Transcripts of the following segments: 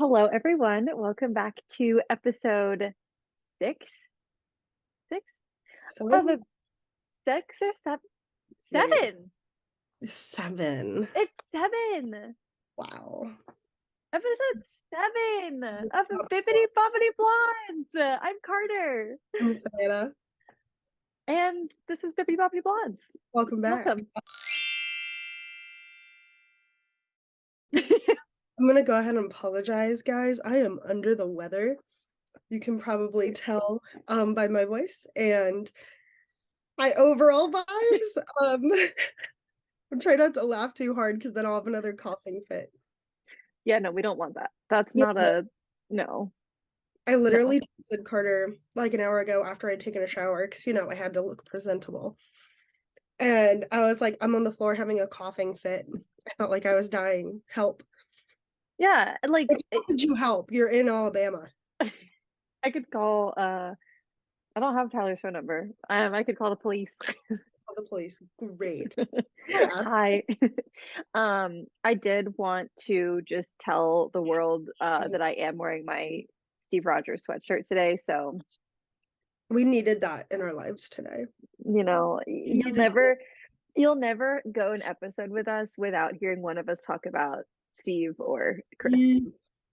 Hello, everyone. Welcome back to episode six, six of Seven? a six or seven, Wait, seven. seven. It's seven. Wow. Episode seven of Bibbidi Bobbidi Blondes. I'm Carter, I'm Savannah. and this is Bibbidi Bobbidi Blondes. Welcome back. Welcome. I'm gonna go ahead and apologize, guys. I am under the weather. You can probably tell by my voice and my overall vibes. I'm trying not to laugh too hard because then I'll have another coughing fit. Yeah, no, we don't want that. That's Yeah, not a no, I no. literally texted Carter like an hour ago after I'd taken a shower because I had to look presentable. And I was like, I'm on the floor having a coughing fit. I felt like I was dying. Help. Yeah, like How could you help? You're in Alabama. I could call. I don't have Tyler's phone number. I could call the police. Call the police. Great. Yeah. Hi. I did want to just tell the world that I am wearing my Steve Rogers sweatshirt today. So, We needed that in our lives today. you'll We needed hope. never go an episode with us without hearing one of us talk about Steve or Chris.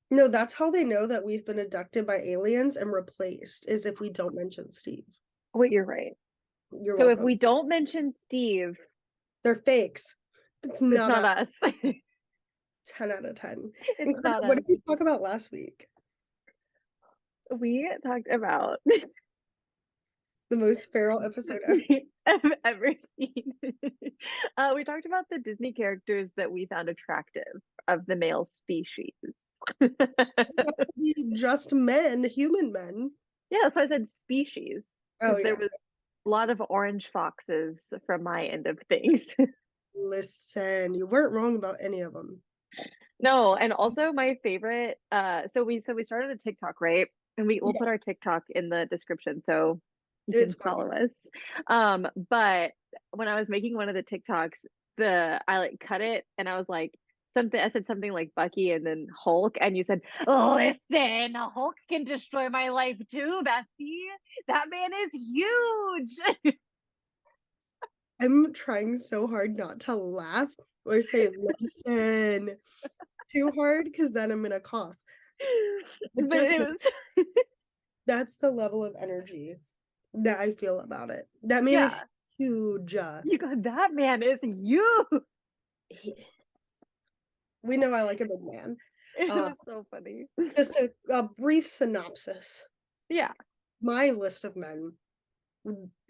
No, that's how they know that we've been abducted by aliens and replaced, is if we don't mention Steve. Wait, you're right. You're So if welcome. we don't mention Steve, They're fakes. It's it's not not a us. 10 out of 10. It's And Carter, not what us. did we talk about last week? We talked about The most feral episode ever. I've ever seen. We talked about the Disney characters that we found attractive of the male species. Just men, human men. Yeah, that's why I said species, Oh, because there yeah. was a lot of orange foxes from my end of things. Listen, you weren't wrong about any of them. No, and also my favorite, so we started a TikTok, right? And we'll Yeah, put our TikTok in the description so you it's can funny. follow us. But when I was making one of the TikToks, the I like cut it and I was like I said something like Bucky and then Hulk, and you said, listen, Hulk can destroy my life too, Bessie. That man is huge. I'm trying so hard not to laugh or say listen too hard because then I'm gonna cough. It But just it was that's the level of energy that I feel about it. That man is yeah, huge. you got that man is huge. He- we know I like a big man. It Uh, was so funny. just a brief synopsis. Yeah. My list of men,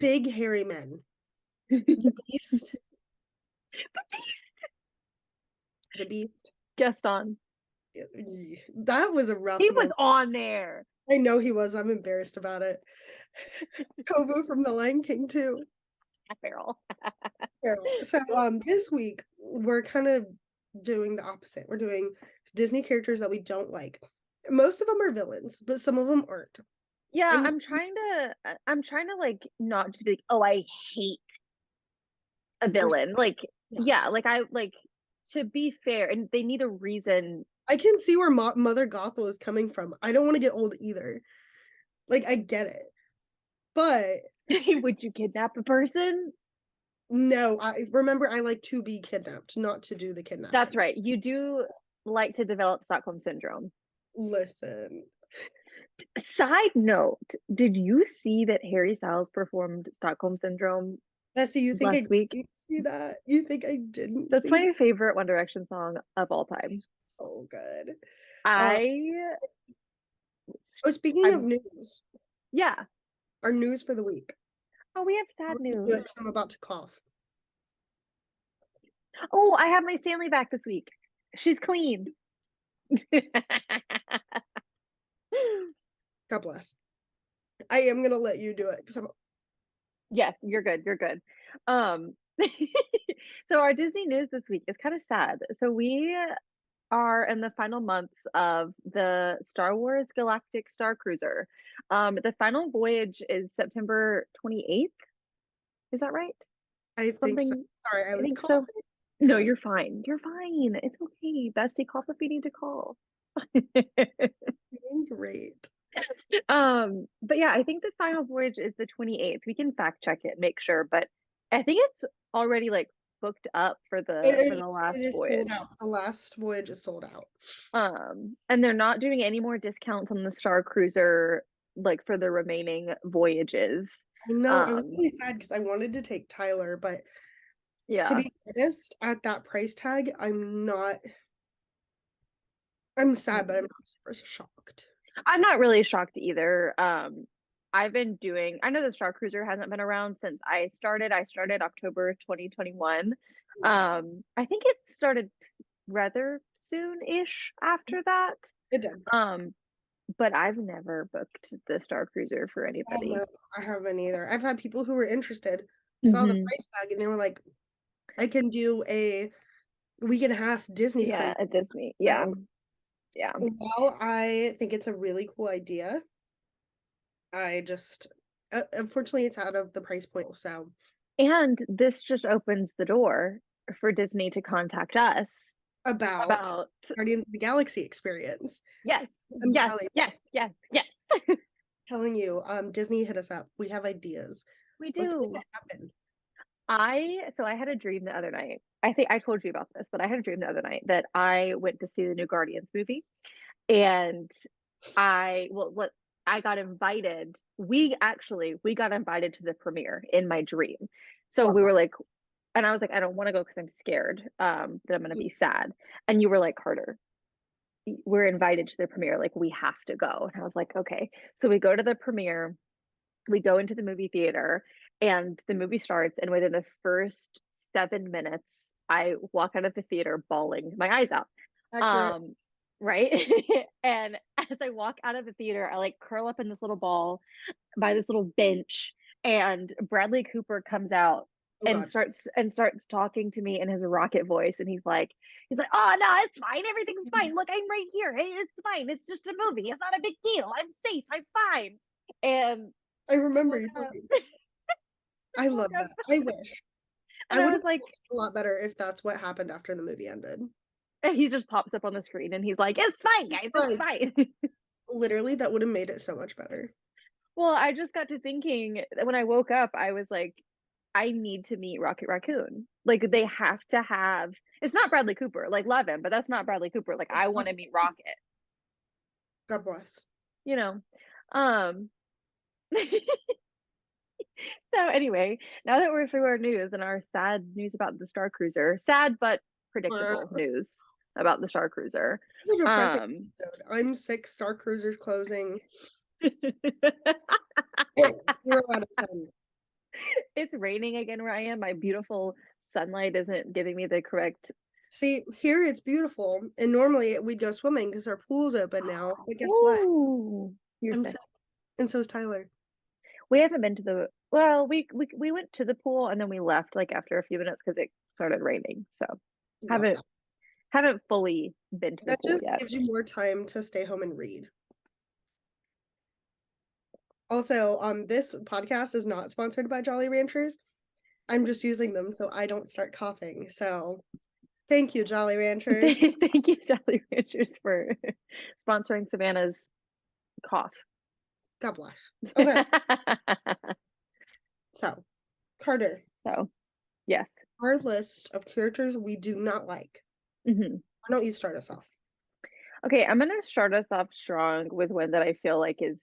big hairy men. The Beast, the Beast. Gaston. That was a rough He was moment. on there. I know he was. I'm embarrassed about it. Kovu from The Lion King too. Feral. So this week we're kind of doing the opposite. We're doing Disney characters that we don't like. Most of them are villains, but some of them aren't. Yeah, And I'm trying to like not just be like, oh, I hate a or villain. Like, yeah, yeah, like I like to be fair, and they need a reason. I can see where Mother Gothel is coming from. I don't want to get old either. Like I get it, but Would you kidnap a person? no. I remember I like to be kidnapped, not to do the That's kidnapping. right. You do like to develop Stockholm syndrome. Listen, Side note, did you see that Harry Styles performed Stockholm syndrome Bessie, you think I last week? didn't see that? You think I didn't That's see that? my favorite One Direction song of all time. Oh, good. Uh, I oh, speaking of I'm news, yeah. our news for the week. Oh, we have sad news. I'm about to cough. Oh, I have my Stanley back this week. She's clean. God bless. I am gonna let you do it because I'm. Yes, you're good. You're good. Um, so our Disney news this week is kind of sad. So we are in the final months of the Star Wars Galactic Star Cruiser. The final voyage is September 28th. Is that right? I think so. Something, Sorry, I I was think so. coughing. No, you're fine. You're fine. It's okay. Bestie, call if you need to call. Doing great. But yeah, I think the final voyage is the 28th. We can fact check it, make sure, but I think it's already like booked up for the It last is sold voyage. out. The last voyage is sold out. And they're not doing any more discounts on the Star Cruiser like for the remaining voyages. I know, I'm Um, really sad because I wanted to take Tyler, but to yeah. be honest, at that price tag, I'm sad, but I'm not super shocked. I'm not really shocked either. I know the Star Cruiser hasn't been around since I started. I started October 2021. I think it started rather soon-ish after that. It did. Um, but I've never booked the Star Cruiser for Oh anybody. no, I haven't either. I've had people who were interested, saw the Hmm. price tag, and they were like, I can do a week and a half Disney Yeah, cruise. at Disney. Yeah, So yeah. while I think it's a really cool idea, I just unfortunately it's out of the price point. So And this just opens the door for Disney to contact us about about Guardians of the Galaxy experience. yes, I'm yes, yes, yes, yes. telling you, Disney hit us up. We have ideas. We Let's make do. it happen. I had a dream the other night. I think I told you about this, but I had a dream the other night that I went to see the new Guardians movie and what I got invited. We got invited to the premiere in my dream. So Love we that. were like, and I was like, I don't want to go because I'm scared that I'm gonna be sad. And you were like, Carter, we're invited to the premiere, like we have to go. And I was like, okay. So we go to the premiere, we go into the movie theater, and the movie starts, and within the first 7 minutes, I walk out of the theater bawling my eyes out. Accurate. Um, right. And as I walk out of the theater, I like curl up in this little ball by this little bench, and Bradley Cooper comes out Oh and God. starts talking to me in his rocket voice, and he's like, oh no, it's fine, everything's fine, look, I'm right here, hey, it's fine, it's just a movie, it's not a big deal, I'm safe, I'm fine. And I I remember woke you up. talking. I I woke love up that. I wish. I and I would was have like, felt a lot better if that's what happened after the movie ended. and he just pops up on the screen and he's like, it's fine, guys, it's Right. fine. Literally, that would have made it so much better. Well, I just got to thinking when I woke up, I was like, I need to meet Rocket Raccoon. Like they have to have. It's not Bradley Cooper. Like love him, but that's not Bradley Cooper. Like I want to meet Rocket. God bless. You know. Um. So anyway, now that we're through our news and our sad news about the Star Cruiser, sad but predictable news about the Star Cruiser. It's a depressing Um. episode. I'm sick. Star Cruiser's closing. 0 out of 10. It's raining again where I am. My beautiful sunlight isn't giving me the correct. See, here it's beautiful, and normally we'd go swimming because our pool's open now. But guess what? Ooh, you're I'm sick. sick, and so is Tyler. We haven't been to the well, we went to the pool and then we left like after a few minutes because it started raining. So Love haven't that. haven't fully been to the That pool just yet. gives you more time to stay home and read. Also, this podcast is not sponsored by Jolly Ranchers. I'm just using them so I don't start coughing. So thank you, Jolly Ranchers. Thank you, Jolly Ranchers, for sponsoring Savannah's cough. God bless. Okay, so Carter, So yes. our list of characters we do not like. Hmm. Why don't you start us off? Okay, I'm gonna start us off strong with one that I feel like is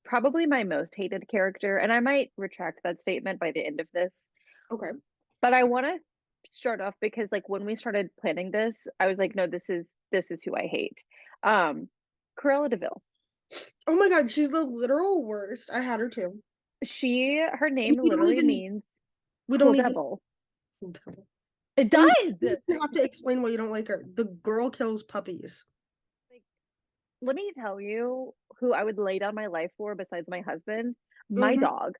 probably my most hated character, and I might retract that statement by the end of this. Okay. But I want to start off because like when we started planning this, I was like, no, this is who I hate. Um, Cruella de Vil. Oh my God, she's the literal worst. I had her too. Her And name we don't literally even means we cool don't even devil. and It you does. don't even have to explain why you don't like her. The girl kills puppies. Like, let me tell you who I would lay down my life for besides my husband, my Mm-hmm. dog.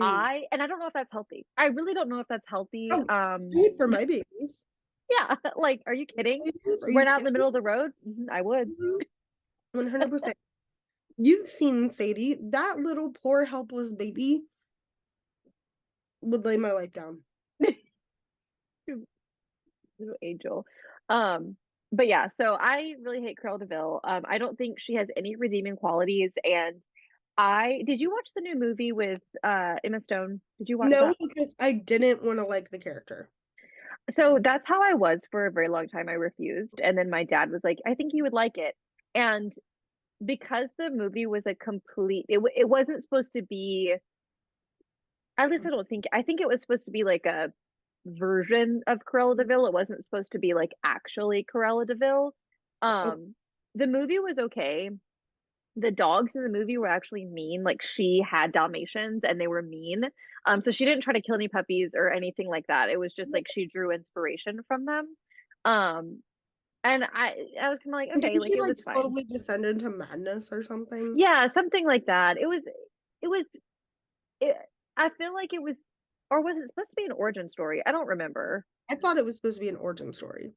I don't know if that's healthy. I really don't know if that's healthy. Oh, good for my babies. Yeah, like, are you kidding? Babies? Are you Run out in the kidding middle of the road? I would. me? 100%. You've seen Sadie. That little poor helpless baby would lay my life down. Little angel. Um, but yeah, so I really hate Cruella de Vil. I don't think she has any redeeming qualities. And I did you watch the new movie with Emma Stone? Did you watch No, that? because I didn't want to like the character. So that's how I was for a very long time. I refused. And then my dad was like, I think you would like it. And because the movie was a complete, it wasn't supposed to be, at least I think it was supposed to be like a version of Cruella de Vil. It wasn't supposed to be like actually Cruella de Vil. Okay. Um, the movie was okay. The dogs in the movie were actually mean. Like she had Dalmatians and they were mean. So she didn't try to kill any puppies or anything like that. It was just like she drew inspiration from them. Um, and I was kind of like, okay, Didn't like she it like was fine. slowly descend into madness or something? Yeah, something like that. It was it, I feel like it was, or was it supposed to be an origin story? I don't remember. I thought it was supposed to be an origin story.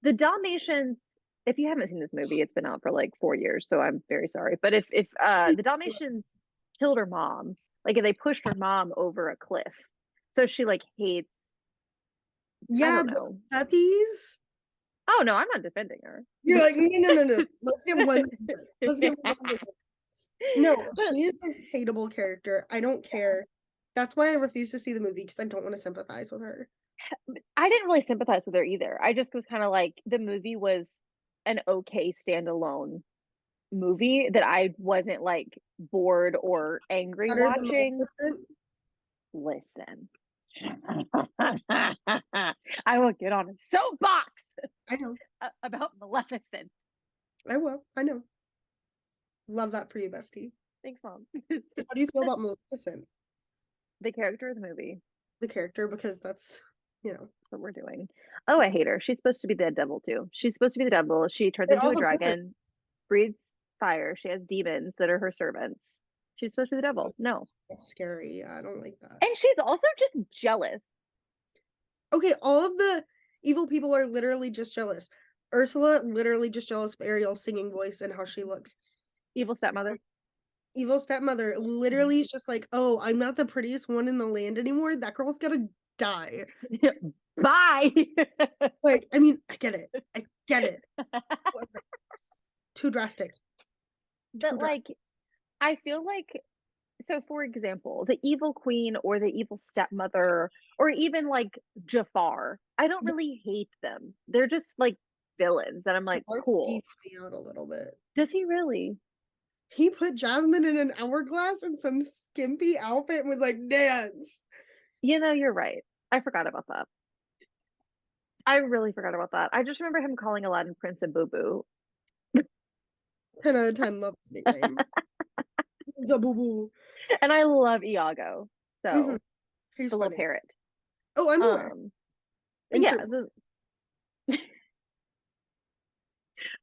The Dalmatians, if you haven't seen this movie, it's been out for like 4 years, so I'm very sorry. But if the Dalmatians killed her mom, like if they pushed her mom over a cliff, so she like hates, I Yeah, don't but know. puppies? Oh no, I'm not defending her. You're like, no, no, no, no. Let's get one thing right. Let's get one thing right. No, But she is a hateable character. I don't care. That's why I refuse to see the movie because I don't want to sympathize with her. I didn't really sympathize with her either. I just was kind of like the movie was an okay standalone movie that I wasn't like bored or angry Better than watching. Maleficent. Listen. I will get on a soapbox I know. about Maleficent. I will. I know. Love that for you, bestie. Thanks, Mom. How do you feel about Maleficent, The character of the movie. the character? Because that's, you know, That's what we're doing. Oh, I hate her. She's supposed to be the devil too. She's supposed to be the devil. She turns they into all a have horns. dragon, breathes fire. She has demons that are her servants. She's supposed to be the devil. No. That's scary. I don't like that. And she's also just jealous. Okay, all of the evil people are literally just jealous. Ursula literally just jealous of Ariel's singing voice and how she looks. Evil stepmother. Evil stepmother literally is just like, oh, I'm not the prettiest one in the land anymore. That girl's gotta die. Bye. Like, I mean, I get it. I get it. Too drastic. But like, I feel like, so for example, the evil queen or the evil stepmother, or even like Jafar, I don't really hate them. They're just like villains. And I'm like, Jafar cool. skeeves me out a little bit. Does he really? He put Jasmine in an hourglass and some skimpy outfit and was like, dance. You know, you're right. I forgot about that. I really forgot about that. I just remember him calling Aladdin Prince and Boo Boo. 10 out of 10, love the nickname. It's a boo boo. And I love Iago. Mm-hmm. So He's the little funny. parrot. Oh, I'm aware. Yeah. But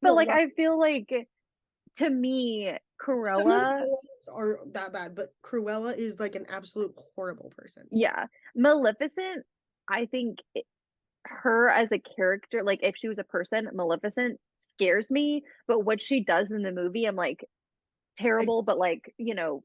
No, like I feel like to me, some of the Cruella, villains aren't that bad, but Cruella is like an absolute horrible person. yeah. Maleficent, I think her as a character, like if she was a person, Maleficent scares me. But what she does in the movie, I'm like I terrible, but like, you know,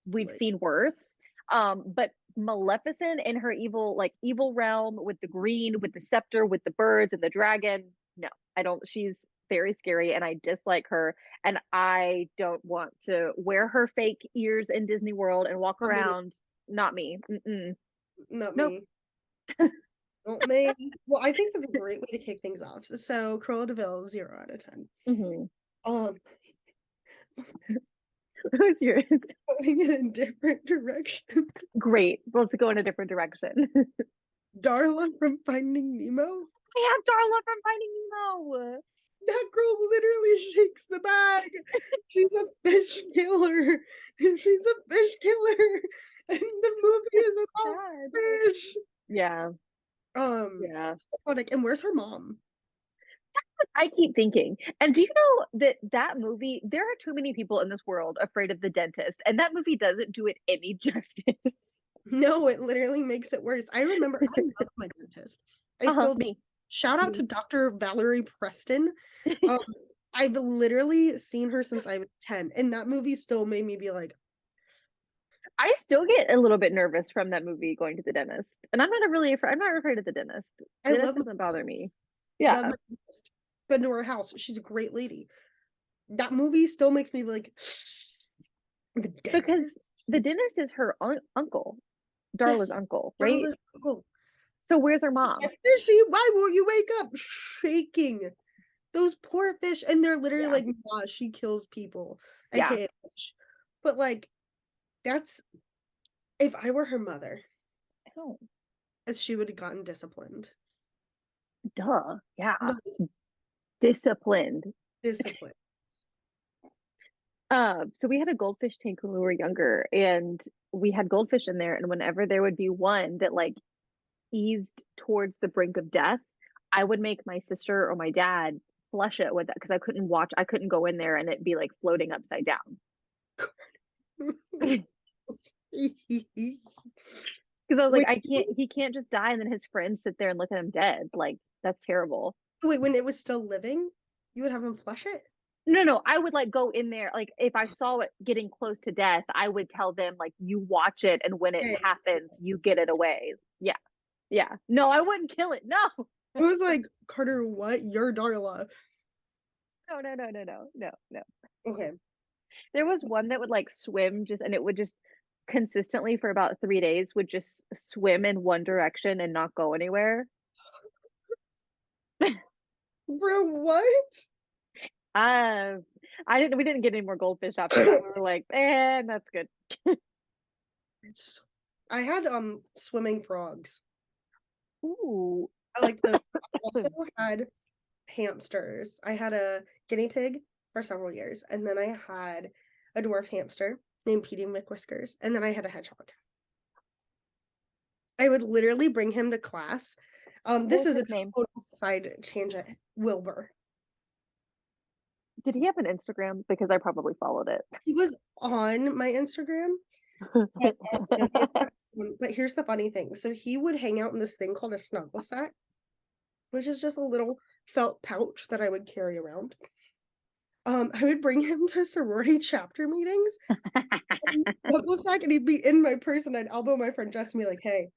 we've like seen worse. But Maleficent in her evil, like evil realm with the green, with the scepter, with the birds and the dragon. No, I don't. She's very scary and I dislike her. And I don't want to wear her fake ears in Disney World and walk not me. around. Not me. Mm-mm. Not Nope. me. Not me. Well, I think that's a great way to kick things off. So Cruella de Vil, 0 out of 10. Mm-hmm. Um, Who's yours? going in a different direction. Great. Let's go in a different direction. Darla from Finding Nemo. I have Darla from Finding Nemo. That girl literally shakes the bag. She's a fish killer. And she's a fish killer. And the movie is about fish. Yeah. Yeah. And where's her mom? I keep thinking. And do you know that that movie, there are too many people in this world afraid of the dentist, and that movie doesn't do it any justice. No, it literally makes it worse. I remember I love my dentist. I still me. Shout out to Dr. Valerie Preston. I've literally seen her since I was 10, and that movie still made me be like, I still get a little bit nervous from that movie going to the dentist. And I'm not really afraid. I'm not afraid of the dentist. The dentist doesn't bother me. Yeah. Love my dentist. Been to her house. She's a great lady. That movie still makes me like the Because dentist. the dentist is her uncle, Darla's Yes, uncle, right? Darla's uncle. So where's her mom? Fishy, why won't you wake up? Shaking. Those poor fish, and they're literally Yeah. like, "Nah, she kills people." Yeah. AKA fish. But like, that's if I were her mother, Oh, as she would have gotten disciplined. duh. Yeah. Like, Disciplined. discipline. So we had a goldfish tank when we were younger, and we had goldfish in there, and whenever there would be one that like eased towards the brink of death, I would make my sister or my dad flush it with that because I couldn't go in there and it be like floating upside down. Because I was like, Wait, I can't, he can't just die and then his friends sit there and look at him dead. Like, that's terrible. wait, when it was still living, you would have them flush it? No, no, I would like go in there. Like, if I saw it getting close to death, I would tell them, like, you watch it and when it Okay. happens, you get it away. Yeah. Yeah. No, I wouldn't kill it. No. It was like, Carter, what? You're Darla. No, no, no, no, no, no, no. Okay. There was one that would like swim just, and it would just consistently for about 3 days would just swim in one direction and not go anywhere. Bro, what? Uh, we didn't get any more goldfish after that. We were like, that's good. I had swimming frogs. Ooh. I liked those. I also had hamsters. I had a guinea pig for several years, and then I had a dwarf hamster named Petey McWhiskers, and then I had a hedgehog. I would literally bring him to class. This is a name? total side tangent. Wilbur. Did he have an Instagram? Because I probably followed it. He was on my Instagram. But, but here's the funny thing. So he would hang out in this thing called a snuggle sack, which is just a little felt pouch that I would carry around. I would bring him to sorority chapter meetings. Snuggle sack, and he'd be in my purse, and I'd elbow my friend Jess and be like, "Hey,"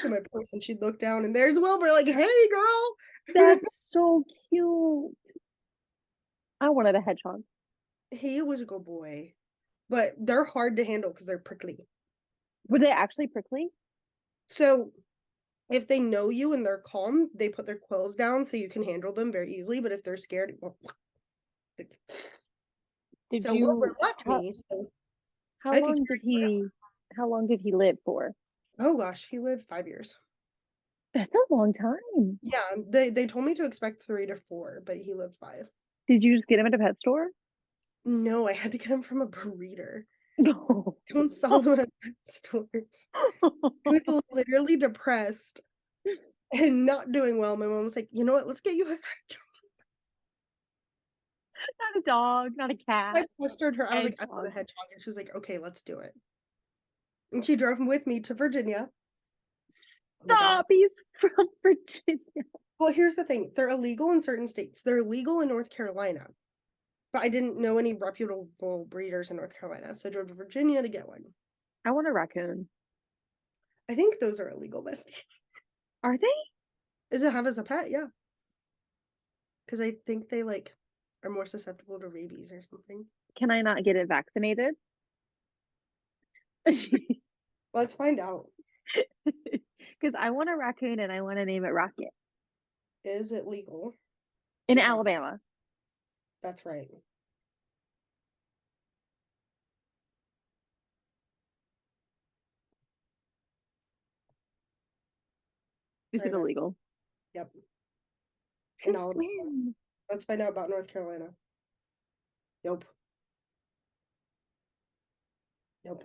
to my purse, and she'd look down, and there's Wilbur, like, "Hey, girl." That's so cute. I wanted a hedgehog. He was a good boy, but they're hard to handle because they're prickly. Were they actually prickly? So if they know you and they're calm, they put their quills down so you can handle them very easily. But if they're scared, Did so you? Wilbur left me. So How long did he? How long did he live for? Oh gosh, he lived 5 years. That's a long time. Yeah, they told me to expect 3 to 4, but he lived 5. Did you just get him at a pet store? No, I had to get him from a breeder. No. Don't sell them at pet stores. He was literally depressed and not doing well. My mom was like, "You know what? Let's get you a hedgehog." Not a dog, not a cat. I flustered her. I was like, "I want a hedgehog," and she was like, "Okay, let's do it." And she drove with me to Virginia. Stop! He's from Virginia. Well, here's the thing. They're illegal in certain states. They're illegal in North Carolina. But I didn't know any reputable breeders in North Carolina, so I drove to Virginia to get one. I want a raccoon. I think those are illegal, bestie. Are they? Is it have as a pet? Yeah. Because I think they like are more susceptible to rabies or something. Can I not get it vaccinated? Let's find out. Because I want a raccoon and I want to name it Rocket. Is it legal? In Alabama. That's right. Is it illegal? Yep. Since when? Let's find out about North Carolina. Nope. Nope.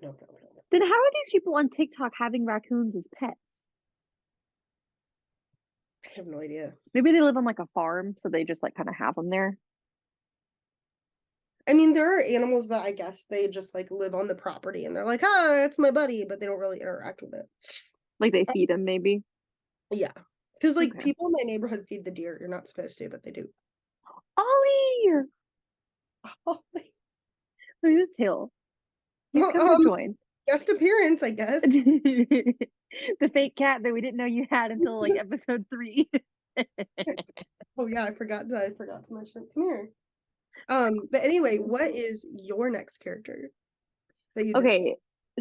Then how are these people on TikTok having raccoons as pets? I have no idea. Maybe they live on like a farm, so they just like kind of have them there. I mean, there are animals that I guess they just like live on the property and they're like, "Ah, it's my buddy," but they don't really interact with it. Like they feed them, maybe. Yeah, because like people in my neighborhood feed the deer. You're not supposed to, but they do. Ollie! Ollie. Look at his tail. He's come to join. Guest appearance, I guess. The fake cat that we didn't know you had until like episode 3. Oh yeah, I forgot to mention it. Come here. But anyway, what is your next character that you dislike? Okay,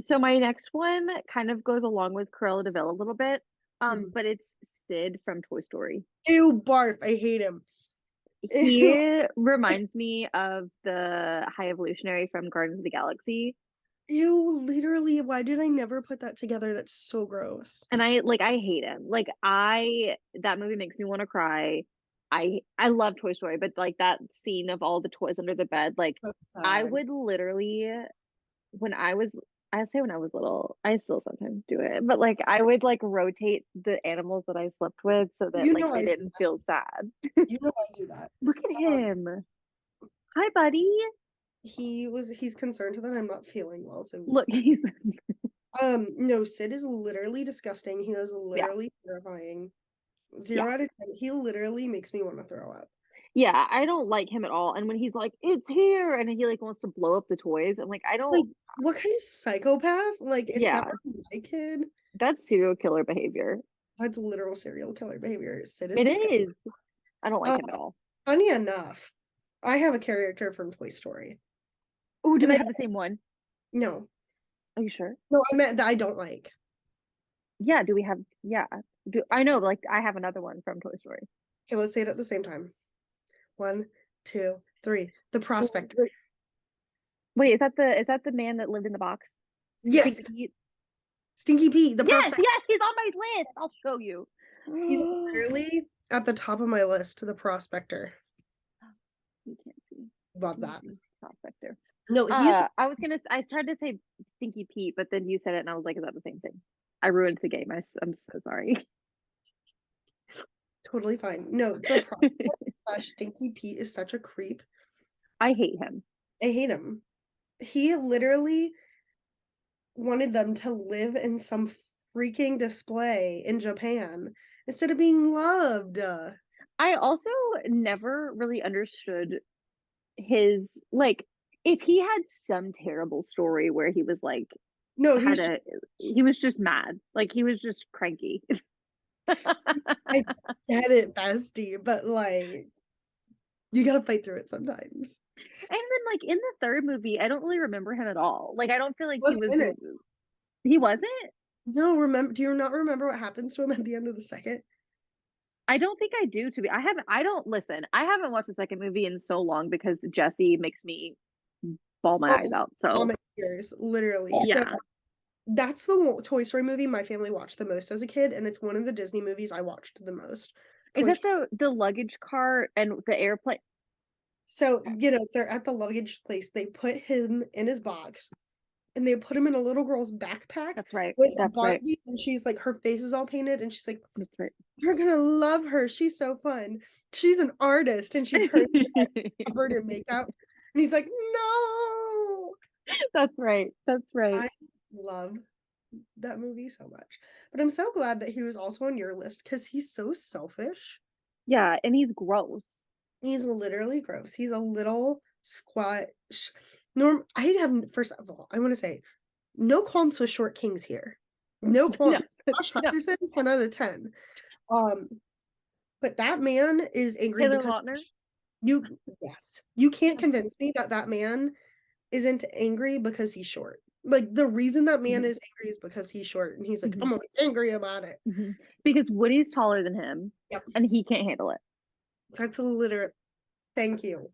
so my next one kind of goes along with Cruella de Vil a little bit, Mm. but it's Sid from Toy Story. Ew, barf. I hate him. Ew. He reminds me of the High Evolutionary from Guardians of the Galaxy. Ew, literally, why did I never put that together? That's so gross. And I hate him. Like I that movie makes me want to cry. I love Toy Story, but like that scene of all the toys under the bed, like So I sad. would literally when I was I say when I was little, I still sometimes do it, but like I would like rotate the animals that I slept with so that You like know they I do didn't that. feel sad. You know I do that. Look at Um, him. Hi, buddy. he's concerned that I'm not feeling well, so Look, he's no, Sid is literally disgusting. He is yeah. literally terrifying. Yeah. 0 out of 10. He literally makes me want to throw up. Yeah, I don't like him at all. And when he's like, "It's here," and he like wants to blow up the toys, I'm like, I Like, don't. what kind of psychopath? Like, if that Yeah, were my kid, that's serial killer behavior. that's literal serial killer behavior. Sid is It disgusting. is. I don't like Uh, him at all. funny enough, I have a character from Toy Story. Oh, do And we I have the same one? no, Are you sure? no, I meant that I don't like. Yeah. Do we have? Yeah. Do I know? Like, I have another one from Toy Story. Okay, let's say it at the same time. 1, 2, 3. The Oh, Prospector. wait, is that the man that lived in the box? Yes, Stinky Pete? Stinky Pete, the Yes, Prospector. yes, he's on my list. I'll show you. He's literally at the top of my list, the Prospector. You can't see. Love Can you that. see Prospector? No, I tried to say Stinky Pete, but then you said it, and I was like, is that the same thing? I ruined the game. I'm so sorry. totally fine. No, the Prospector / Stinky Pete is such a creep. I hate him. I hate him. He literally wanted them to live in some freaking display in Japan instead of being loved. I also never really understood his like if he had some terrible story where he was like No, had a he was just mad. Like he was just cranky. I get it, bestie, but like you gotta fight through it sometimes. And then like in the third movie, I don't really remember him at all. Like I don't feel like he Wasn't was in it. he wasn't? No, do you not remember what happens to him at the end of the second? I don't think I do to be. I don't listen. I haven't watched the second movie in so long because Jesse makes me bawl my Oh, eyes out. So vomit tears, literally. So yeah. that's the Toy Story movie my family watched the most as a kid, and it's one of the Disney movies I watched the most. Is Toy that Story. the luggage cart and the airplane? So, they're at the luggage place. They put him in his box and they put him in a little girl's backpack That's right. with a That's right. Barbie, and she's like, her face is all painted, and she's like, That's right. "You're gonna love her. She's so fun. She's an artist." And she turns covered in makeup, and he's like, "No." That's right. That's right. I love that movie so much. But I'm so glad that he was also on your list because he's so selfish. Yeah, and he's gross. He's literally gross. He's a little squat. Norm, I have, first of all, I want to say, no qualms with short kings here. No No, qualms. Josh no. Hutcherson, 10 out of 10. But that man is angry Taylor because Lautner. yes, you can't convince me that that man isn't angry because he's short. Like, the reason that man Mhm, is angry is because he's short, and he's like, mhm, I'm angry about it. mhm. Because Woody's taller than him, Yep, and he can't handle it. that's a literal. Thank you.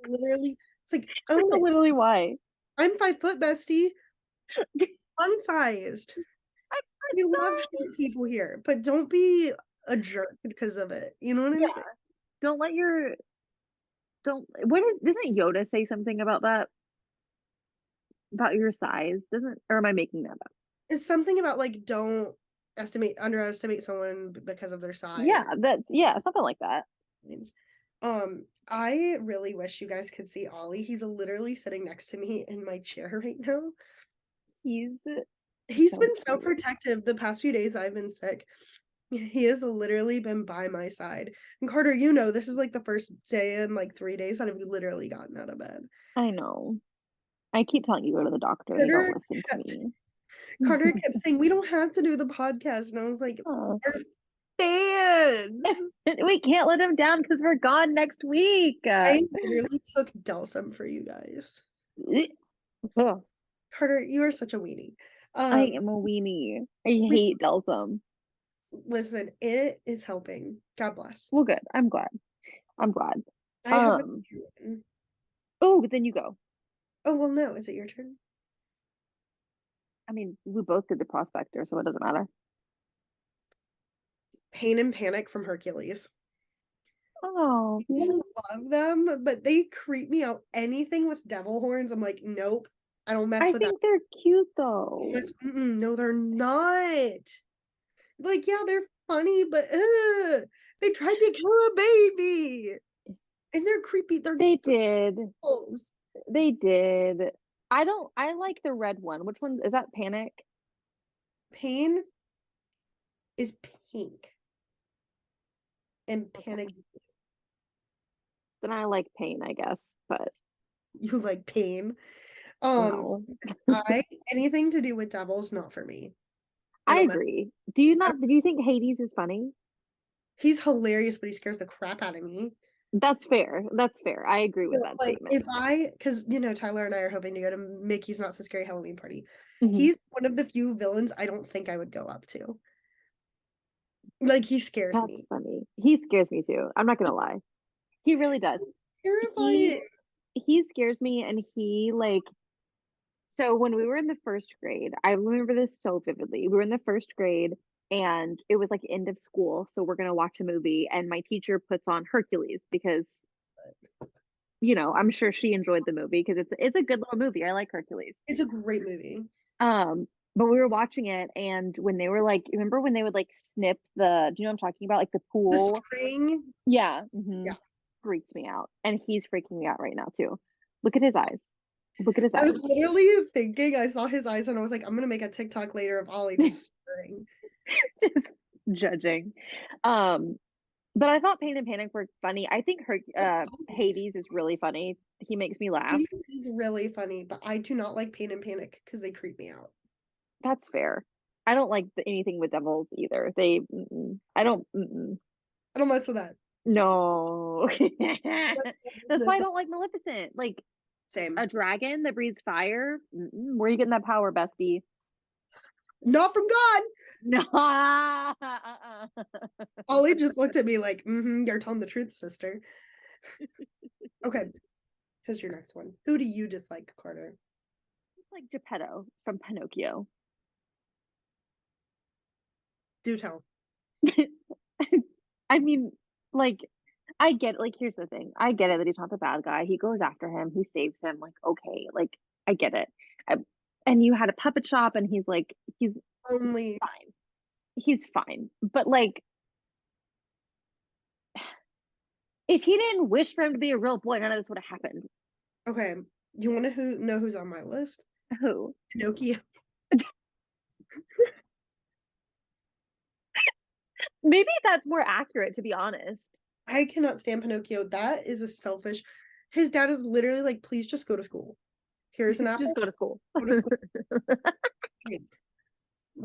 Literally, it's like, That's oh, literally why. I'm 5 foot, bestie. Unsized. I'm We love sorry. short people here, but don't be a jerk because of it. You know what I'm Yeah. saying? Don't let your don't what is doesn't Yoda say something about that? About your size? Doesn't or am I making that up? It's something about like don't underestimate someone because of their Yeah, size. something like that. I really wish you guys could see Ollie. He's literally sitting next to me in my chair right now. He's He's so been so cute. protective the past few days I've been sick. He has literally been by my side. And Carter, this is like the first day in like 3 days that I've literally gotten out of bed. I know. I keep telling you go to the doctor and you don't Carter listen to kept me. Carter kept saying, "We don't have to do the podcast." And I was like, Oh, stands. We can't let him down because we're gone next week. I literally took Delsum for you guys. Ugh, Carter, you are such a weenie. I am a weenie. I hate Delsum. Listen, it is helping. God bless. Well, good. I'm glad. I'm glad. I have a Oh, then you go. Oh, well, no. Is it your turn? I mean, we both did the Prospector, so it doesn't matter. Pain and Panic from Hercules. Oh, I love them, but they creep me out. Anything with devil horns, I'm like, nope. I don't mess I with that. think they're cute though. No, they're not. Like, yeah, they're funny, but they tried to kill a baby. And they're creepy. They did. Trolls. They did. I like the red one. Which one is that? Panic? Pain is pink. And Panic. Then I like Pain, I guess, but You like Pain. no. Anything to do with devils, not for me. I agree. Do you think Hades is funny? He's hilarious, but he scares the crap out of me. That's fair. That's fair. I agree with that statement. Because Tyler and I are hoping to go to Mickey's Not So Scary Halloween Party. Mhm. He's one of the few villains I don't think I would go up to. Like, he scares me. That's funny. He scares me too. I'm not gonna lie. He really does. He scares me, and he like. So when we were in the first grade, I remember this so vividly. We were in the first grade, and it was like end of school, so we're gonna watch a movie, and my teacher puts on Hercules because, I'm sure she enjoyed the movie because it's a good little movie. I like Hercules. It's a great movie. But we were watching it, and when they were like, remember when they would like snip do you know what I'm talking about? Like the pool. The string? Yeah. Mm-hmm. Yeah. Freaks me out. And he's freaking me out right now too. Look at his eyes. Look at his eyes. I was literally thinking, I saw his eyes and I was like, I'm gonna make a TikTok later of Ollie just staring. Just judging. But I thought Pain and Panic were funny. I think Hades is really funny. He makes me laugh. He's really funny, but I do not like Pain and Panic because they creep me out. That's fair. I don't like anything with devils either. I don't mess with that. No. That's why I don't like Maleficent. Like, same. A dragon that breathes fire? Where are you getting that power, bestie? Not from God. No. Ollie just looked at me like, you're telling the truth, sister. Okay. Here's your next one. Who do you dislike, Carter? It's like Gepetto from Pinocchio. Do tell. I mean, like, I get it. Like, here's the thing. I get it that he's not the bad guy. He goes after him. He saves him. Like, okay. Like, I get it. And you had a puppet shop, and he's fine. He's fine. But, like, if he didn't wish for him to be a real boy, none of this would have happened. Okay. You want to know who's on my list? Who? Pinocchio. Maybe that's more accurate, to be honest. I cannot stand Pinocchio. That is a selfish. His dad is literally like, please just go to school. Here's an apple. Just go to school. Go to school. Great.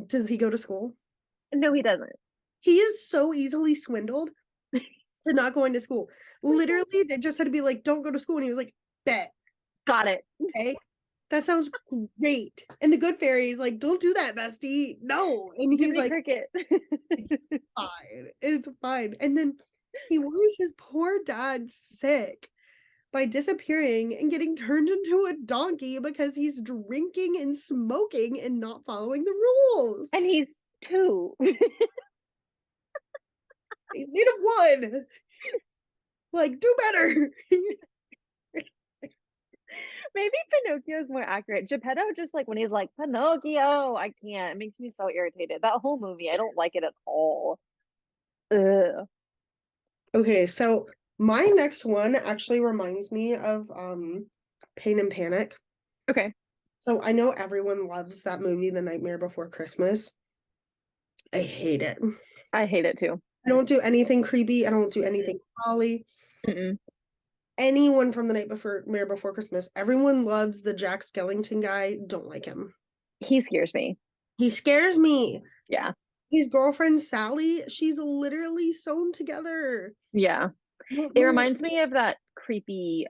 Does he go to school? No, he doesn't. He is so easily swindled to not going to school. Literally, they just had to be like, don't go to school. And he was like, bet. Got it. Okay. That sounds great. And the good fairy is like, don't do that, bestie. No. And he's like, cricket. It's fine. It's fine. And then he worries his poor dad sick by disappearing and getting turned into a donkey because he's drinking and smoking and not following the rules. And he's 2. He's made of wood. Like, do better. Maybe Pinocchio is more accurate. Gepetto, just like when he's like, Pinocchio, I can't. It makes me so irritated. That whole movie, I don't like it at all. Ugh. Okay, so my next one actually reminds me of Pain and Panic. Okay. So I know everyone loves that movie, The Nightmare Before Christmas. I hate it. I hate it too. I don't do anything creepy. I don't do anything holly. Anyone from The Nightmare Before Christmas. Everyone loves the Jack Skellington guy. Don't like him. He scares me. He scares me. Yeah. His girlfriend Sally, she's literally sewn together. Yeah. Not It me. reminds me of that creepy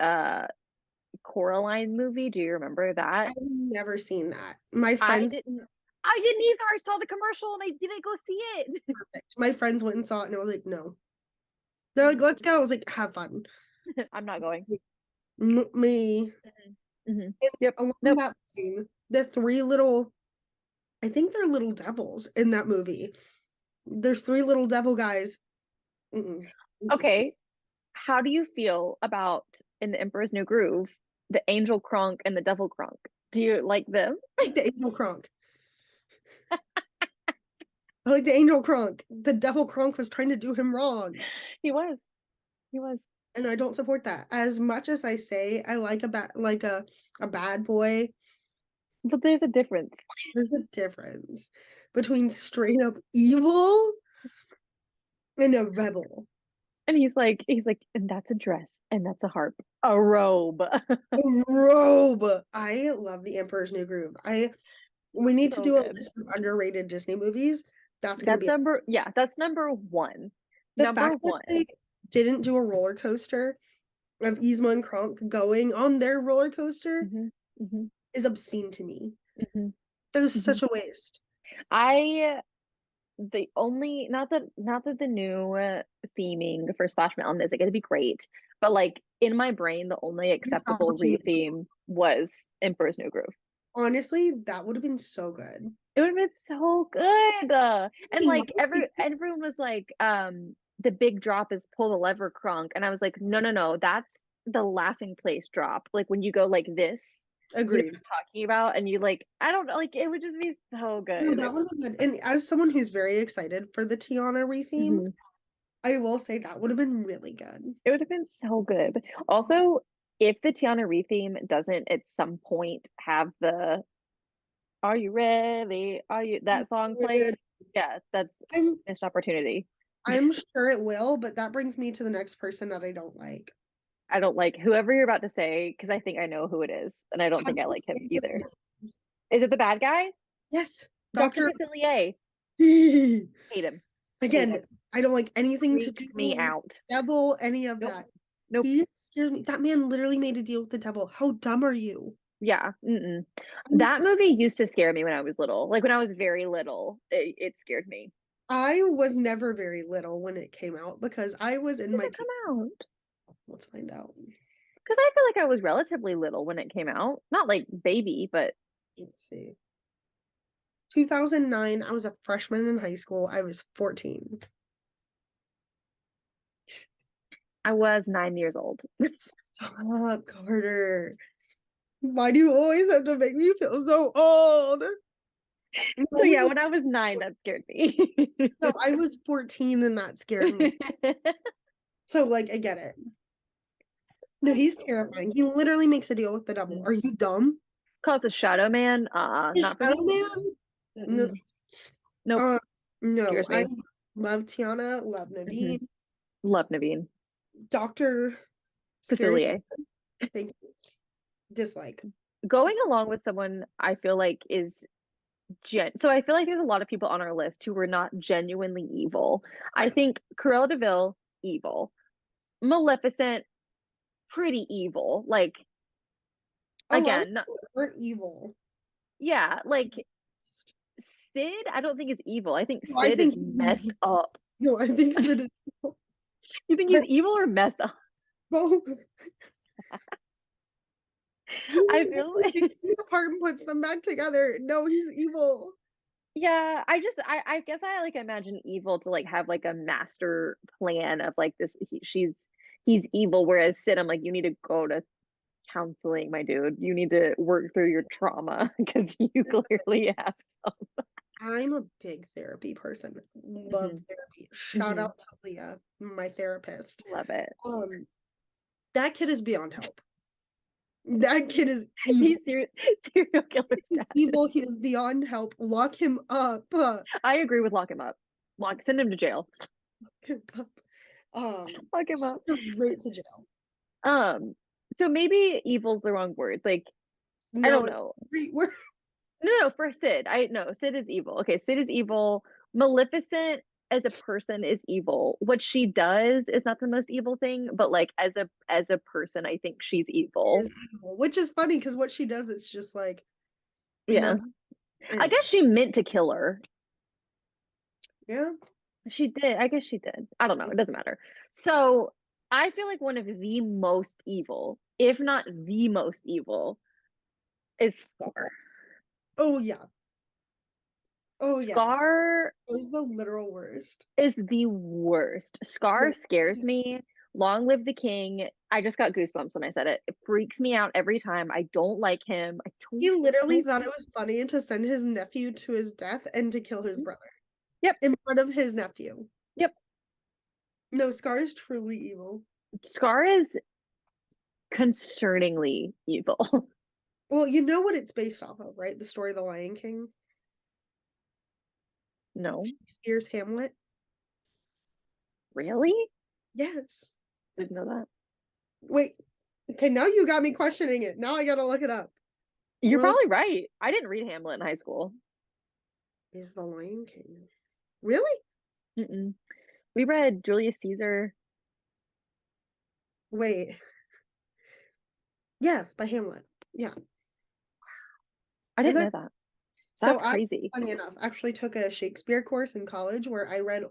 Coraline movie. Do you remember that? I've never seen that. My I friends didn't I didn't either. I saw the commercial and I didn't go see it. my friends went and saw it and I was like, no. They're like, let's go. I was like, have fun. I'm not going. Not me. Hmm. And Yep. along Nope. that line, the three little, I think they're little devils in that movie. There's three little devil guys. Mm-mm. Mm-mm. Okay. How do you feel about in the Emperor's New Groove, the Angel Kronk and the Devil Kronk? Do you like them? Like the angel Kronk. I like the angel Kronk. The devil Kronk was trying to do him wrong. He was. He was. And I don't support that. As much as I say I like a bad boy, But there's a difference. there's a difference between straight up evil and a rebel. And he's like, and that's a dress, and that's a harp, a robe. A robe. I love the Emperor's New Groove. We need to So do a good. list of underrated Disney movies. That's gonna That's be it. number, yeah, that's number one. The Number fact that they one. didn't do a roller coaster of Yzma and Kronk going on their roller coaster Hmm. Hmm. is obscene to me. Hmm. That was Hmm. such a waste. I the only not that the new theming for Splash Mountain isn't going to be great, but like in my brain, the only Missed acceptable opportunity. retheme was Emperor's New Groove. Honestly, that would have been so good. It would have been so good. And Why like everyone was like, the big drop is pull the lever crunk. And I was like, no, no, no, that's the laughing place drop. Like when you go like this, you know what Agreed. I'm talking about? And you like, I don't know, like it would just be so No, good. that would have been good. And as someone who's very excited for the Tiana retheme, Mhm. I will say that would have been really good. It would have been so good. Also, if the Tiana retheme doesn't at some point have the Are you ready? Are you that song played? Yeah, that's I'm missed opportunity. I'm sure it will, but that brings me to the next person that I don't like. I don't like whoever you're about to say because I think I know who it is, and I don't How think do I you like him say his either. name? Is it the bad guy? Yes, Dr. Dr. Facilier. Hate him. Hate Again, him. I don't like anything to do Creeps me with out. devil, any of Nope. that. Nope. He scares me. That man literally made a deal with the devil. How dumb are you? Yeah. Mm-mm. I'm That movie used to scare me when I was little. Like when I was very little, it scared me. I was never very little when it came out because I was in When my did it teen. come out? Let's find out. Because I feel like I was relatively little when it came out. Not like baby, but Let's see. 2009, I was a freshman in high school. I was 14. I was 9 years old. Stop, Carter. Why do you always have to make me feel so old? I So was yeah, like, when I was 9, that scared me. no, I was 14 and that scared me. So, like, I get it. No, he's terrifying. He literally makes a deal with the devil. Are you dumb? Calls the Shadow Man. Not for Shadow me. Man? No. Mm-mm. Nope. Uh, no. Scares I me. love Tiana, love Hmm. Naveen, Love Naveen. Doctor Scary. Facilier. Thank you. Dislike. Going along with someone I feel like is so I feel like there's a lot of people on our list who were not genuinely evil. I Right. think Cruella de Vil, evil. Maleficent, pretty evil. Like A lot of again, people aren't evil. yeah, like Sid, I don't think is evil. I think No, I Sid is think he's messed up. no, I think Sid is evil. You think he's evil or messed up? Both. He I feel literally like takes things apart and puts them back together. No, he's evil. yeah, I guess I like imagine evil to like have like a master plan of like this he's evil, whereas Sid, I'm like, you need to go to counseling, my dude. You need to work through your trauma because you Here's the thing. clearly have some. I'm a big therapy person. Love Hmm. therapy. Shout Hmm. out to Leah, my therapist. Love it. Um, that kid is beyond help. That kid is evil. He's serial killer He's status. evil. He is beyond help. Lock him up. I agree with lock him up. Send him to jail. Um, Lock him up. right to jail. Um, so maybe evil's the wrong word. Like, I No, don't know. we're No, no, for Sid. I no, Sid is evil. Okay, Sid is evil. Maleficent as a person is evil. What she does is not the most evil thing, but like as a person, I think she's evil. Is evil, which is funny because what she does, it's just like Yeah. no. I Anyway, guess she meant to kill her. yeah. She did. I guess she did. I don't know. It doesn't matter. So I feel like one of the most evil, if not the most evil, is Scar. Oh yeah. Oh yeah. Scar It was the literal worst. is the worst. Scar No, scares me. Long live the king. I just got goosebumps when I said it. It freaks me out every time. I don't like him. he literally Don't. thought it was funny to send his nephew to his death and to kill his brother Yep. in front of his nephew. Yep. No, Scar is truly evil. Scar is concerningly evil. Well, you know what it's based off of, right? The story of the Lion King. No. Shakespeare's Hamlet. Really? Yes. Didn't know that. Wait. Okay, now you got me questioning it. Now I gotta look it up. You're Well, probably right. I didn't read Hamlet in high school. is the Lion King. Really? Mm-mm. We read Julius Caesar. Wait. Yes, by Hamlet. Yeah. I And didn't there, know that. so That's I, crazy. funny enough, actually took a Shakespeare course in college where I read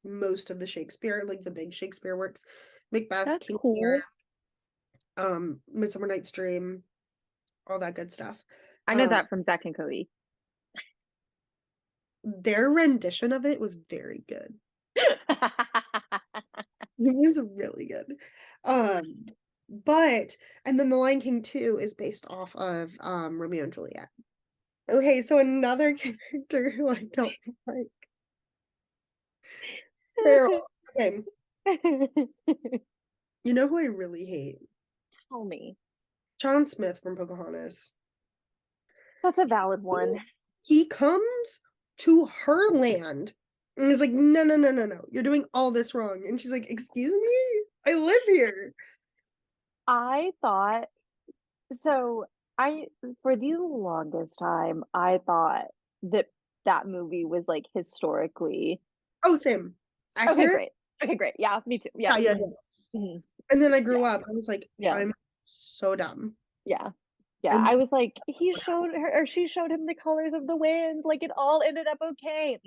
most of the Shakespeare, like the big Shakespeare works. Macbeth, That's King Lear, cool. Midsummer Night's Dream, all that good stuff. I know Um, that from Zach and Cody. their rendition of it was very good. It was really good. Um, but and then The Lion King 2 is based off of Romeo and Juliet. Okay, so another character who I don't like. Feral. Okay, you know who I really hate? Tell me. John Smith from Pocahontas. That's a valid one. He comes to her land and is like, no, no, no, no, no. You're doing all this wrong. And she's like, excuse me? I live here. I thought so. I for the longest time I thought that that movie was like historically Oh, Sam. okay. Accurate? Great. Okay, great. Yeah, me too. Yeah, Yep. yeah, yeah. Mhm. And then I Yeah. grew up. I was like, Yeah. I'm so dumb. Yeah. Yeah. I'm I so was like, he showed her or she showed him the colors of the wind. Like it all ended up okay.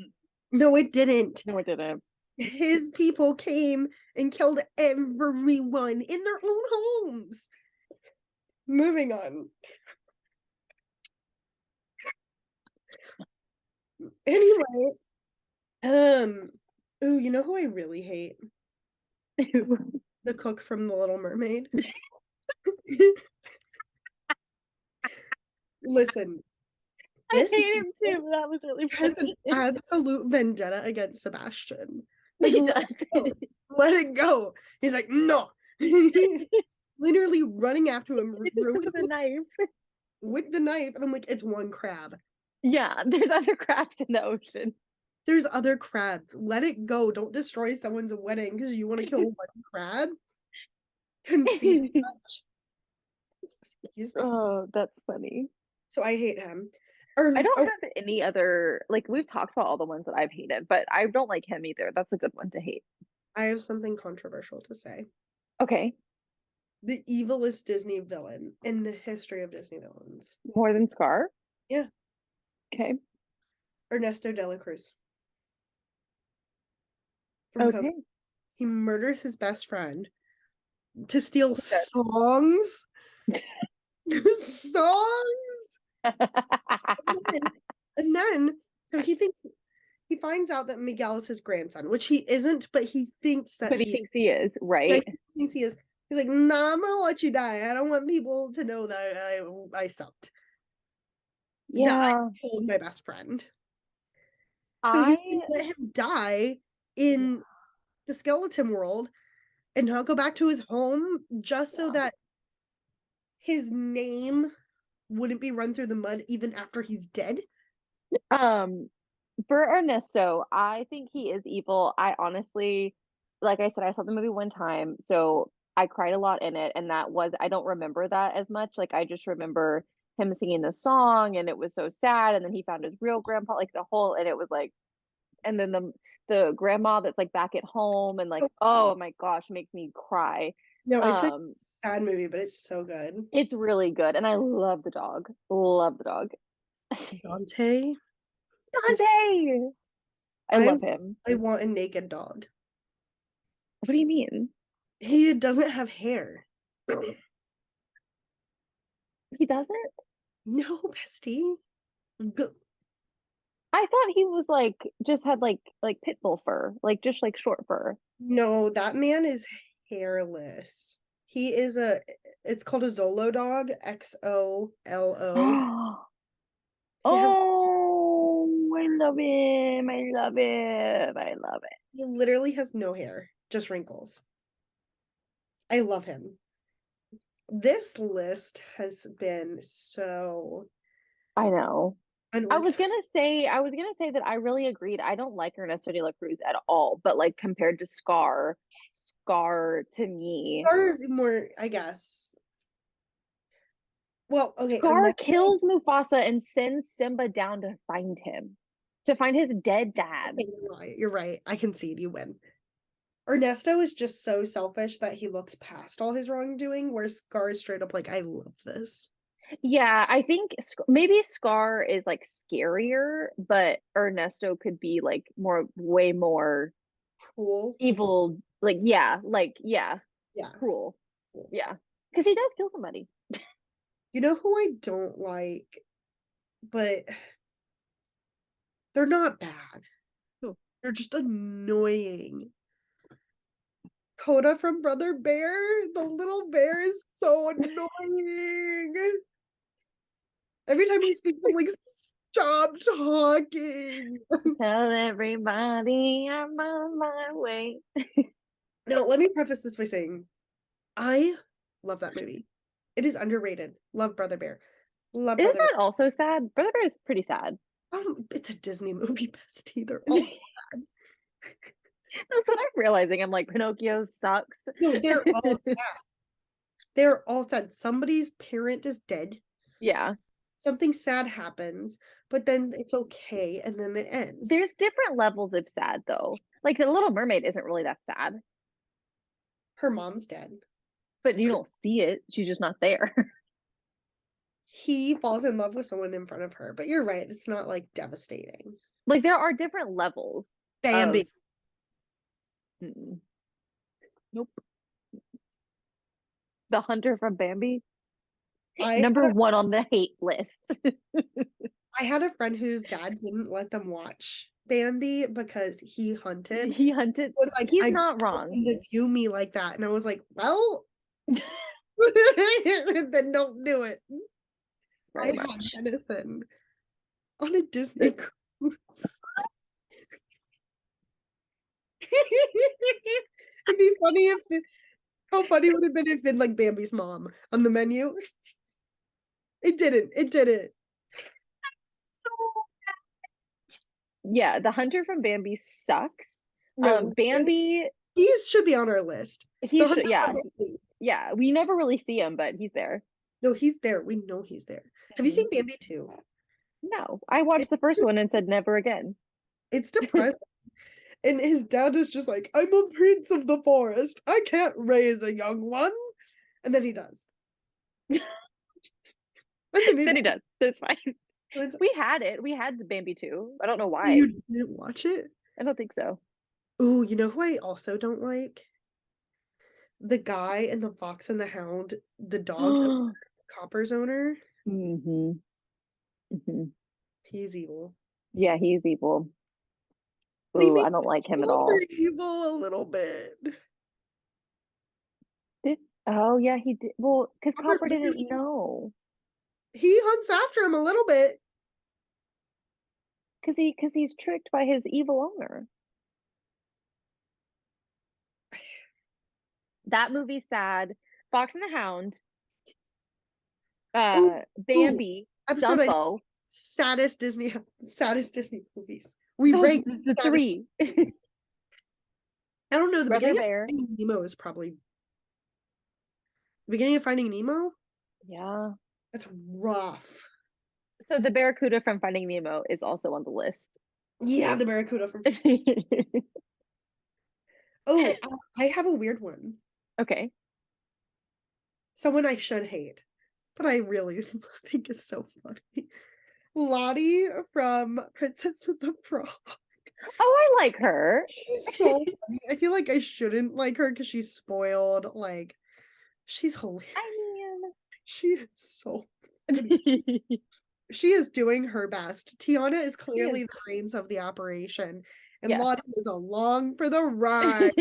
no, it didn't. No, it didn't. His people came and killed everyone in their own homes. Moving on. Anyway, ooh, you know who I really hate? The cook from The Little Mermaid. Listen, I this hate him man too. That was really has an funny. absolute vendetta against Sebastian. Like, He let does. it go. Let it go. He's like, no. He's literally running after him, It's just ruining with a knife. with the knife. And I'm like, it's one crab. Yeah, there's other crabs in the ocean. There's other crabs. Let it go. Don't destroy someone's wedding because you want to kill one crab. Conceit much. Excuse me. Oh, that's funny. So I hate him. I Or don't oh, have any other like we've talked about all the ones that I've hated, but I don't like him either. That's a good one to hate. I have something controversial to say. Okay. The evilest Disney villain in the history of Disney villains. More than Scar? Yeah, Okay. Ernesto de la Cruz from Koda. Okay. He murders his best friend to steal Yes. songs. Songs. And then, so he finds out that Miguel is his grandson, which he isn't, but he thinks that But he thinks he is, yeah, right? he thinks he is. He's like, nah, I'm gonna let you die. I don't want people to know that I sucked. That I Yeah. killed my best friend. So he I let him die in the skeleton world and not go back to his home just so yeah. that his name wouldn't be run through the mud even after he's dead. Um for Ernesto, I think he is evil. I honestly, like I said, I saw the movie one time, so I cried a lot in it, and that was I don't remember that as much. Like I just remember him singing the song, and it was so sad. And then he found his real grandpa, like the whole, and it was like and then the grandma that's like back at home and like, oh my gosh, makes me cry. No, it's a Um, sad movie, but it's so good. it's really good, and I love the dog. Love the dog. Dante is Dante! I I love him. I want a naked dog. What do you mean? He doesn't have hair. He doesn't? No, bestie. Go- I thought he was like just had like pit bull fur, like just like short fur. No, that man is hairless. He is it's called a Zolo dog, XOLO. He has Oh, I love him. I love him. I love it. he literally has no hair, just wrinkles. I love him. This list has been so I know. unorganized. I was gonna say that I really agreed. I don't like Ernesto de la Cruz at all, but like compared to Scar, Scar to me, Ours more, I guess. Well, okay, Scar Ernesto, kills Mufasa and sends Simba down to find him, to find his dead dad. okay, you're right. You're right. I concede you win. Ernesto is just so selfish that he looks past all his wrongdoing, where Scar is straight up like, I love this. Yeah, I think maybe Scar is like scarier, but Ernesto could be like way more Cool. evil. Like yeah, Yeah. cruel. Cool. Yeah, because he does kill somebody. You know who I don't like, but they're not bad. Who? They're just annoying. Koda from Brother Bear, the little bear is so annoying. Every time he speaks, I'm like, stop talking. Tell everybody I'm on my way. No, let me preface this by saying I love that movie. It is underrated. Love Brother Bear. Love Isn't Brother Bear. that also sad? Brother Bear is pretty sad. It's a Disney movie, bestie. They're all sad. That's what I'm realizing. I'm like, Pinocchio sucks. No, they're all sad. They're all sad. Somebody's parent is dead. Yeah. Something sad happens, but then it's okay, and then it ends. There's different levels of sad though. Like the Little Mermaid isn't really that sad, Her mom's dead. but you don't see it. She's just not there. He falls in love with someone in front of her, but you're right. It's not like devastating. Like there are different levels of Bambi. nope. The Hunter from Bambi, I number one on the hate list. I had a friend whose dad didn't let them watch Bambi because he hunted. He hunted. Was like, He's I not don't want wrong. him to view me like that, and I was like, well, then don't do it. Very I had much. venison on a Disney cruise. It'd be funny if how funny would it have been if it like Bambi's mom on the menu. It didn't. It didn't. Yeah, the Hunter from Bambi sucks. No, Bambi, he should be on our list. he The should. Hunter Yeah, from Bambi. yeah. We never really see him, but he's there. No, he's there. We know he's there. Have you seen Bambi 2? No, I watched the first one and said never again. It's depressing. And his dad is just like, I'm a prince of the forest. I can't raise a young one. And then he does. Then he does. That's fine. It's, We had it. We had the Bambi too. I don't know why. you didn't watch it? I don't think so. Oh, you know who I also don't like? The guy and the fox and the hound, the dog's owner, Copper's owner. hmm He's evil. Yeah, he's evil. But he Ooh, I makes don't like him at Copper all. evil a little bit. Oh yeah, he did. Well, because Copper Copper didn't literally- know. He hunts after him a little bit. Because he's tricked by his evil owner. That movie's sad. Fox and the Hound, Bambi, Episode I- Dumbo. saddest Disney movies. We Those- rank the saddest- three. I don't know. The Brother beginning Bear. of Finding Nemo is probably the beginning of Finding Nemo. Yeah. That's rough. So the Barracuda from Finding Nemo is also on the list. Yeah, the Barracuda from. Oh, I have a weird one. Okay. Someone I should hate, but I really think is so funny. Lottie from Princess of the Frog. Oh, I like her. She's so funny. I feel like I shouldn't like her because she's spoiled. Like, she's hilarious. I She is so funny. mean, She is doing her best. Tiana is she is. clearly the brains of the operation, and Yes. Lottie is along for the ride.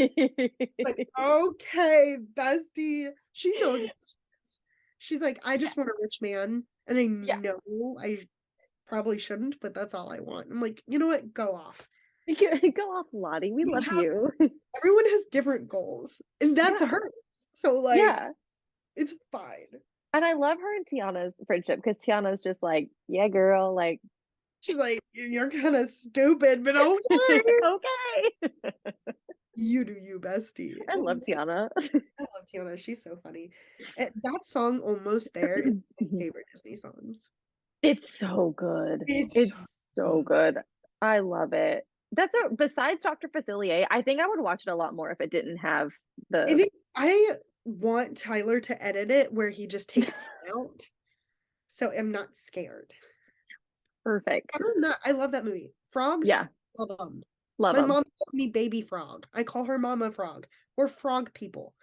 Like, okay, bestie. She knows what she is. She's like, I Yeah. just want a rich man, and I Yeah. know I probably shouldn't, but that's all I want. I'm like, you know what? Go off. Go off, Lottie. We We love have you. everyone has different goals, and that's Yeah. hers. So like, Yeah. it's fine. And I love her and Tiana's friendship because Tiana's just like, yeah, girl, like, She's like, you're kind of stupid, but okay. okay. You do you, bestie. I love Tiana. I love Tiana. She's so funny. That song, Almost There, is my favorite Disney songs. It's so good. It's so It's so good. good. I love it. That's a besides Dr. Facilier, I think I would watch it a lot more if it didn't have I the think I want Tyler to edit it where he just takes him out. So I'm not scared. perfect. Other than that, I love that movie. Frogs, Yeah, love them. love My them. mom calls me baby frog. I call her mama frog. We're frog people.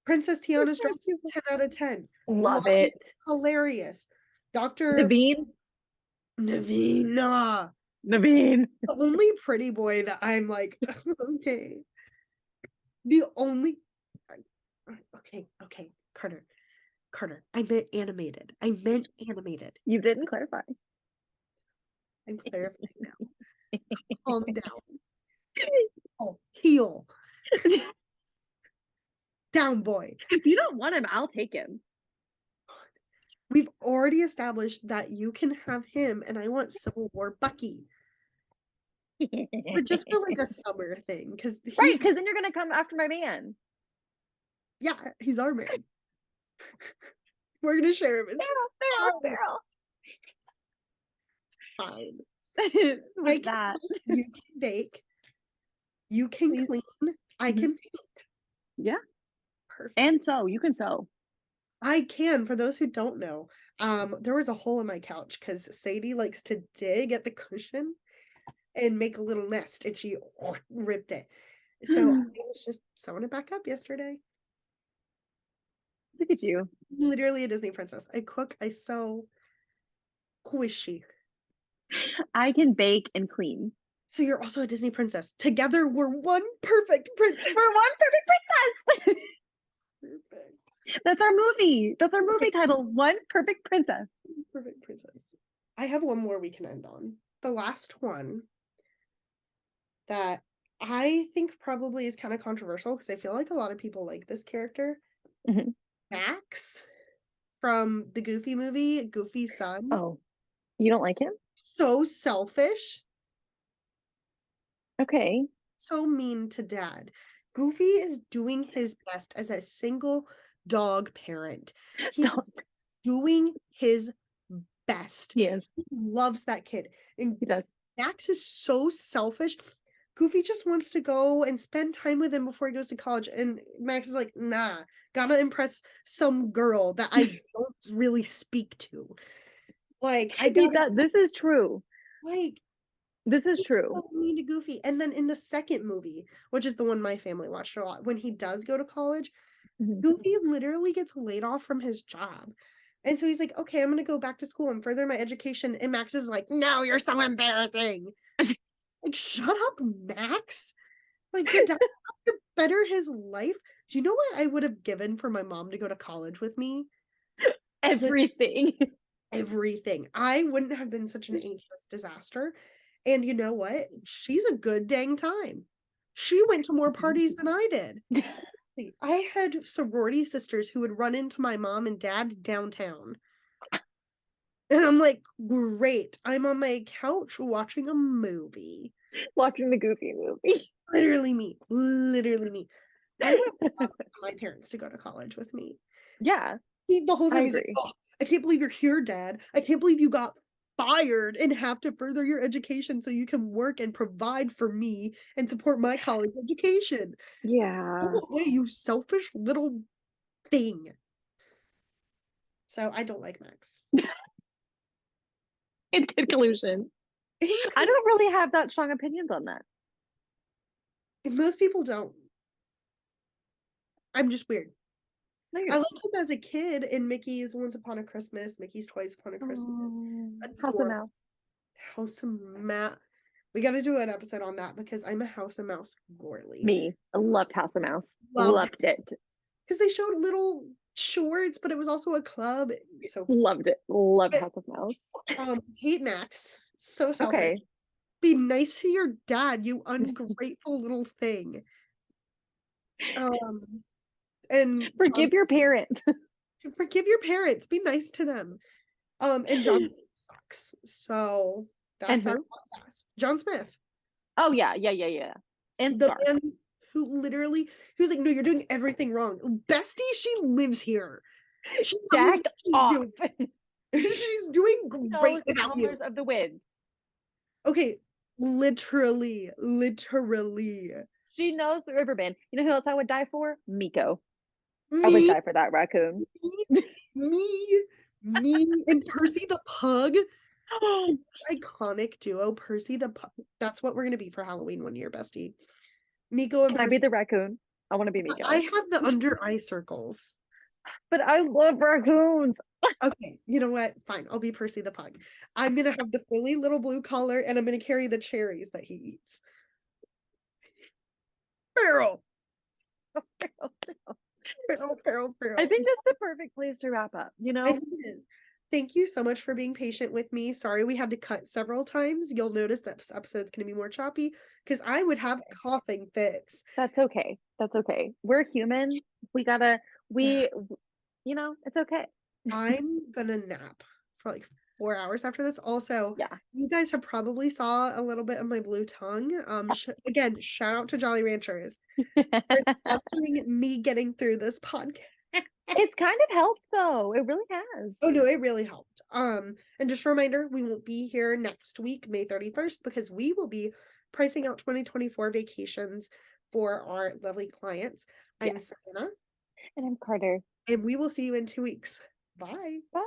Princess Tiana's dress, 10 out of 10. Love Lottie, it. hilarious. Dr. Naveen. Navina. Naveen. The only pretty boy that I'm like, okay. The only okay, Carter. Carter, I meant animated. I meant animated. You didn't clarify. I'm clarifying now. Calm down. Oh, heel. Down, boy. If you don't want him, I'll take him. We've already established that you can have him, and I want Civil War Bucky. But just for like a summer thing, because Right, he's because then you're gonna come after my man. yeah, he's our man. We're gonna share him. Feral. Fine. With that. You can bake. You can Please. clean. I can paint. Yeah. Perfect. And sew. You can sew. I can. For those who don't know, there was a hole in my couch because Sadie likes to dig at the cushion and make a little nest, and she ripped it. So I was just sewing it back up yesterday. Look at you. Literally a Disney princess. I cook, I sew. Who is she? I can bake and clean. So you're also a Disney princess. Together, we're one perfect princess. We're one perfect princess. Perfect. That's our movie. That's our movie title. One perfect princess. Perfect princess. I have one more we can end on. The last one that I think probably is kind of controversial because I feel like a lot of people like this character. Mhm. Max from the Goofy movie, Goofy's son. Oh, you don't like him? So selfish. Okay. So mean to dad. Goofy is doing his best as a single dog parent. He's doing his best. He is. He loves that kid. And He does. Max is so selfish. Goofy just wants to go and spend time with him before he goes to college. And Max is like, nah, gotta impress some girl that I don't really speak to. Like, I gotta, This is true. like, This is he's true. so mean to Goofy. And then in the second movie, which is the one my family watched a lot, when he does go to college, Goofy literally gets laid off from his job. And so he's like, okay, I'm going to go back to school and further my education. And Max is like, no, you're so embarrassing. Like, shut up, Max. Like, your dad to better his life. Do you know what I would have given for my mom to go to college with me? Everything. Everything. I wouldn't have been such an anxious disaster. And you know what? She's a good dang time. She went to more parties than I did. I had sorority sisters who would run into my mom and dad downtown. And I'm like, great. I'm on my couch watching a movie. Watching the Goofy movie. Literally me. Literally me. I would have loved my parents to go to college with me. Yeah. He, the whole time I he's like, agree. oh, I can't believe you're here, Dad. I can't believe you got fired and have to further your education so you can work and provide for me and support my college education. Yeah. Go away, you selfish little thing. So I don't like Max. In conclusion, I don't really have that strong opinions on that. Most people don't. I'm just weird. No, I like him as a kid in Mickey's Once Upon a Christmas, Mickey's Twice Upon a Christmas. House of Adorable. Mouse. House of Mouse. We got to do an episode on that because I'm a House of Mouse girly. Me. I loved House of Mouse. Loved it. Because they showed little shorts, but it was also a club. So Loved it. Loved House of Mouse. Hate Max. So selfish. Okay. Be nice to your dad, you ungrateful little thing. And Forgive your parents. forgive your parents. Be nice to them. And John Smith sucks. So that's our podcast. John Smith. Oh yeah. And the man who's like, no, you're doing everything wrong. Bestie, she lives here. She knows Jack off. She's doing great without you. Colors of the Wind. Okay, literally. She knows the river band. You know who else I would die for? Miko. I would die for that raccoon. Me, and Percy the Pug. Iconic duo, Percy the Pug. That's what we're gonna be for Halloween one year, bestie. Miko and Can Percy. I be the raccoon? I want to be Miko. I have the under eye circles. But I love raccoons. Okay, you know what? Fine, I'll be Percy the Pug. I'm gonna have the frilly little blue collar, and I'm gonna carry the cherries that he eats. Feral. Feral. I think that's the perfect place to wrap up. You know, I think it is. Thank you so much for being patient with me. Sorry we had to cut several times. You'll notice that this episode's going to be more choppy because I would have coughing fits. That's okay. We're human. You know, it's okay. I'm gonna nap for like 4 hours after this. Also, yeah, you guys have probably saw a little bit of my blue tongue. Again, shout out to Jolly Ranchers for sponsoring me getting through this podcast. It's kind of helped though. It really has. Oh no, it really helped. And just a reminder, we won't be here next week, May 31st, because we will be pricing out 2024 vacations for our lovely clients. I'm Savannah. And I'm Carter. And we will see you in 2 weeks. Bye. Bye.